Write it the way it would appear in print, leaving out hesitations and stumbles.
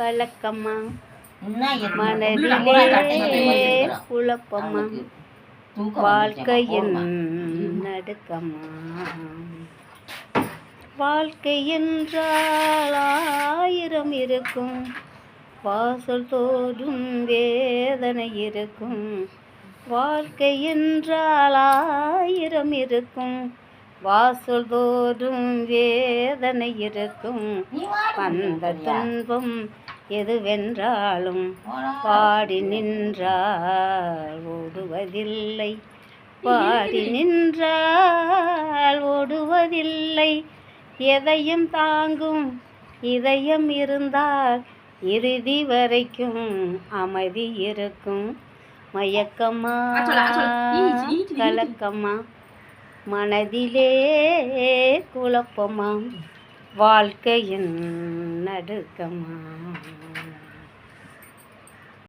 கலக்கம்மா மனதிலே குழப்பம்மா வாழ்க்கையின் நடுக்கம்மா வாழ்க்கை என்றால் 1000 இருக்கும் வாசல் தோறும் வேதனை இருக்கும் வாழ்க்கை என்றால் 1000 இருக்கும் வாசல் தோறும் வேதனை இருக்கும் வந்த துன்பம் எதுவென்றாலும் பாடி நின்றால் ஓடுவதில்லை பாடி நின்றால் ஓடுவதில்லை எதையும் தாங்கும் இதயம் இருந்தால் இறுதி வரைக்கும் அமைதி இருக்கும் மயக்கம்மா கலக்கம்மா மனதிலே குழப்பமா வாழ்க்கையின் நடுக்கமா